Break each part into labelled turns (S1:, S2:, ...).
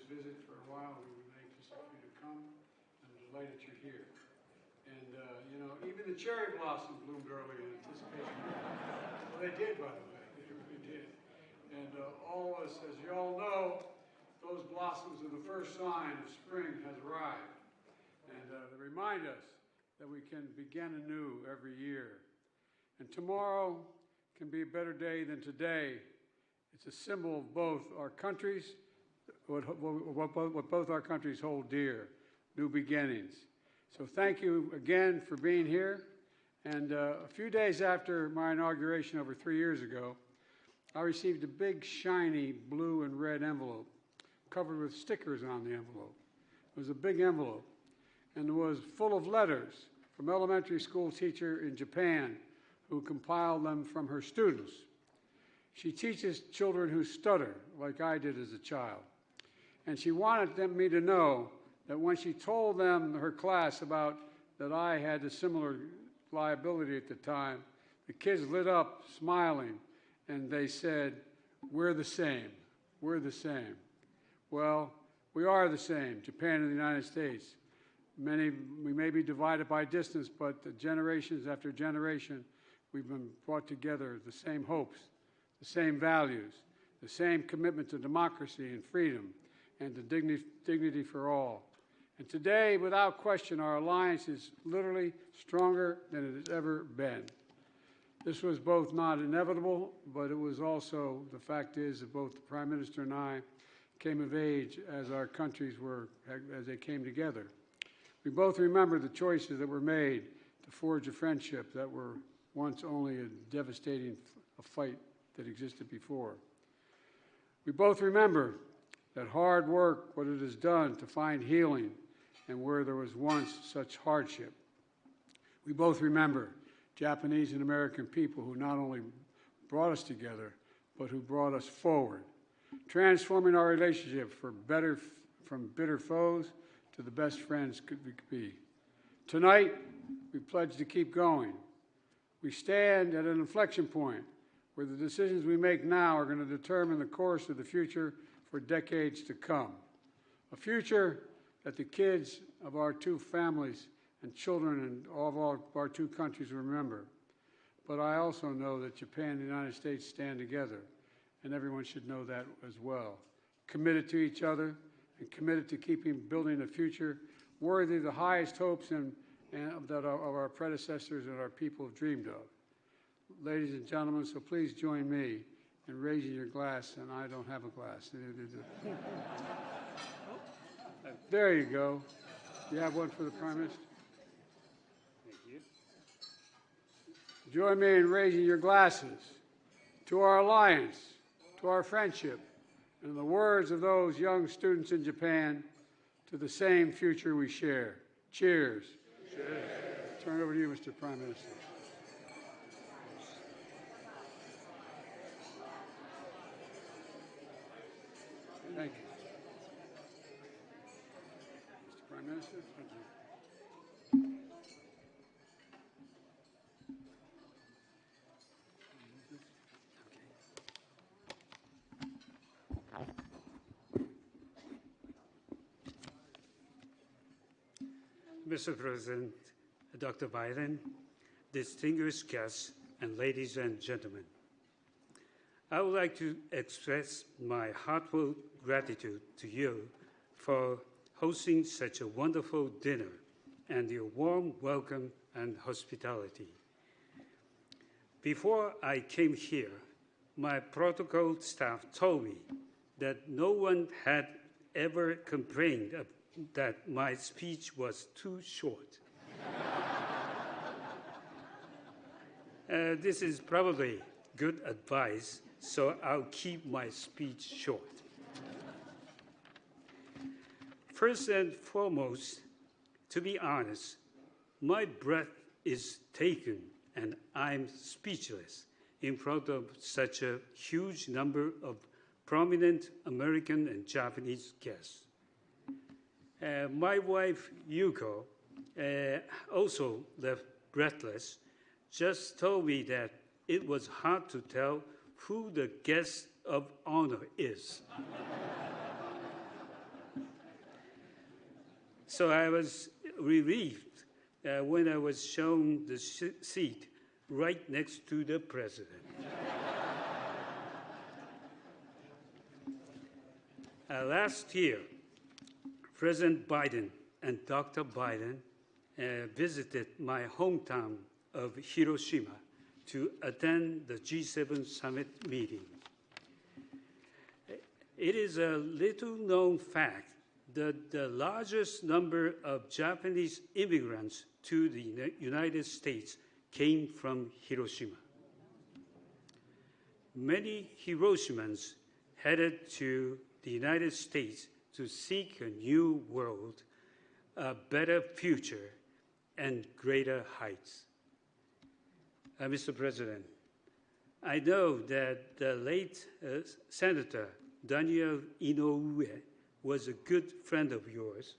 S1: visit for a while. We've been anxious for you to come. I'm delighted you're here. And, you know, even the cherry blossom bloomed early in anticipation. Well, they did, by the way. They really did. And all of us, as you all know, those blossoms are the first sign of spring has arrived. And they remind us that we can begin anew every year. And tomorrow can be a better day than today. It's a symbol of both our countries, what both our countries hold dear, new beginnings. So thank you again for being here. And a few days after my inauguration over 3 years ago, I received a big, shiny blue and red envelope covered with stickers on the envelope. It was a big envelope, and it was full of letters from elementary school teacher in Japan who compiled them from her students. She teaches children who stutter, like I did as a child. And she wanted me to know that when she told them, her class, about that I had a similar liability at the time, the kids lit up smiling, and they said, "We're the same. We're the same." Well, we are the same, Japan and the United States. We may be divided by distance, but generations after generation, we've been brought together, the same hopes, the same values, the same commitment to democracy and freedom and to dignity for all. And today, without question, our alliance is literally stronger than it has ever been. This was both not inevitable, but it was also, the fact is that both the Prime Minister and I came of age as our countries were, as they came together. We both remember the choices that were made to forge a friendship that were once only a devastating fight that existed before. We both remember that hard work, what it has done to find healing and where there was once such hardship. We both remember Japanese and American people who not only brought us together, but who brought us forward, transforming our relationship from bitter foes to the best friends we could be. Tonight, we pledge to keep going. We stand at an inflection point where the decisions we make now are going to determine the course of the future for decades to come. A future that the kids of our two families and children and all of our two countries remember. But I also know that Japan and the United States stand together, and everyone should know that as well. Committed to each other and committed to building a future worthy of the highest hopes of our predecessors and our people have dreamed of. Ladies and gentlemen, so please join me in raising your glass, and I don't have a glass. There you go. You have one for the Prime Minister? Thank you. Join me in raising your glasses to our alliance, to our friendship, and in the words of those young students in Japan, to the same future we share. Cheers. Cheers. Turn it over to you, Mr. Prime Minister. Thank you. Mr. Prime Minister, thank you.
S2: Mr. President, Dr. Biden, distinguished guests, and ladies and gentlemen, I would like to express my heartfelt gratitude to you for hosting such a wonderful dinner and your warm welcome and hospitality. Before I came here, my protocol staff told me that no one had ever complained that my speech was too short. This is probably good advice, so I'll keep my speech short. First and foremost, to be honest, my breath is taken and I'm speechless in front of such a huge number of prominent American and Japanese guests. My wife, Yuko, also left breathless, just told me that it was hard to tell who the guest of honor is. So I was relieved when I was shown the seat right next to the president. Last year, President Biden and Dr. Biden visited my hometown of Hiroshima to attend the G7 summit meeting. It is a little-known fact that the largest number of Japanese immigrants to the United States came from Hiroshima. Many Hiroshimans headed to the United States to seek a new world, a better future, and greater heights. Mr. President, I know that the late Senator Daniel Inoue was a good friend of yours.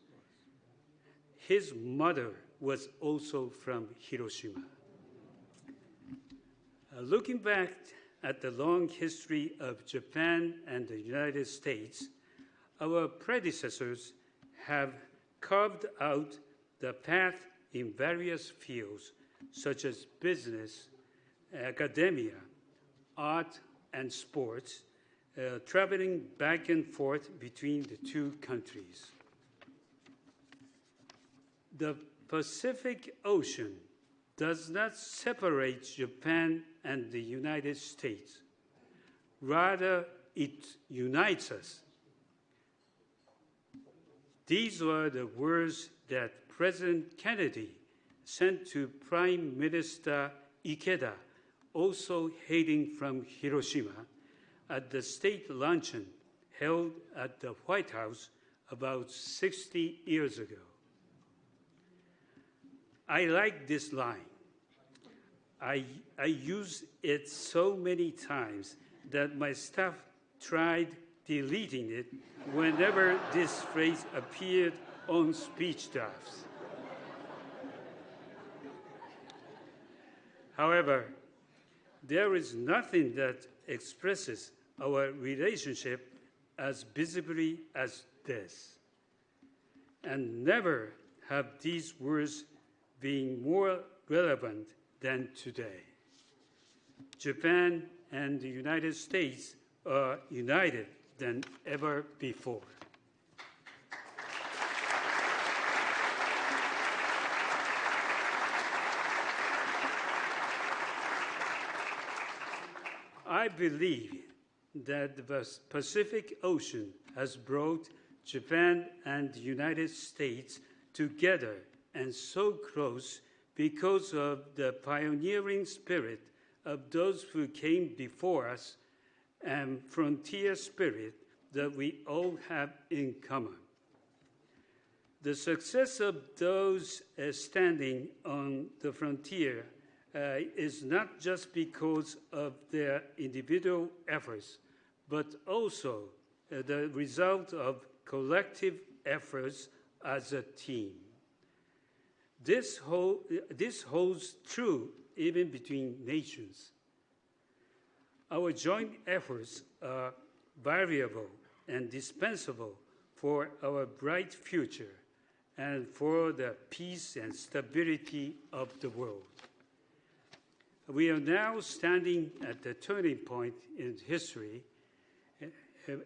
S2: His mother was also from Hiroshima. Looking back at the long history of Japan and the United States, our predecessors have carved out the path in various fields such as business, academia, art, and sports, traveling back and forth between the two countries. The Pacific Ocean does not separate Japan and the United States. Rather, it unites us. These were the words that President Kennedy sent to Prime Minister Ikeda, also hailing from Hiroshima, at the state luncheon held at the White House about 60 years ago. I like this line. I use it so many times that my staff tried deleting it whenever this phrase appeared on speech drafts. However, there is nothing that expresses our relationship as visibly as this. And never have these words been more relevant than today. Japan and the United States are united than ever before. I believe that the Pacific Ocean has brought Japan and the United States together and so close because of the pioneering spirit of those who came before us and frontier spirit that we all have in common. The success of those standing on the frontier is not just because of their individual efforts, but also the result of collective efforts as a team. This holds true even between nations. Our joint efforts are variable and indispensable for our bright future and for the peace and stability of the world. We are now standing at the turning point in history,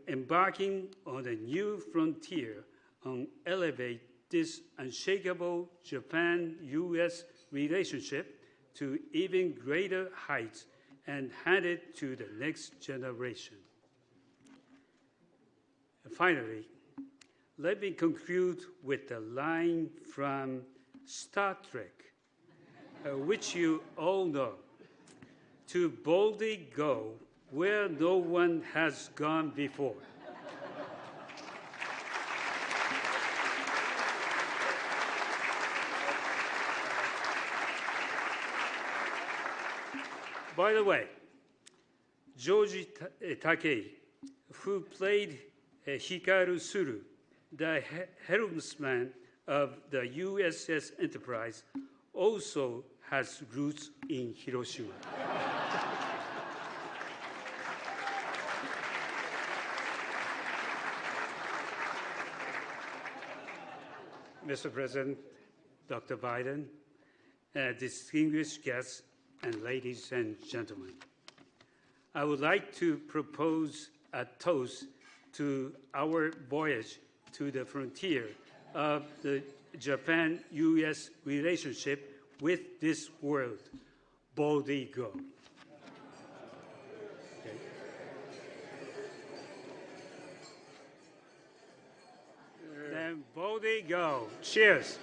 S2: embarking on a new frontier on elevate this unshakable Japan-U.S. relationship to even greater heights and hand it to the next generation. Finally, let me conclude with a line from Star Trek, which you all know. To boldly go where no one has gone before. By the way, George Takei, who played Hikaru Suru, the helmsman of the USS Enterprise, also has roots in Hiroshima. Mr. President, Dr. Biden, distinguished guests, and ladies and gentlemen. I would like to propose a toast to our voyage to the frontier of the Japan-U.S. relationship with this world. Boldly go. Okay. Then boldly go. Cheers.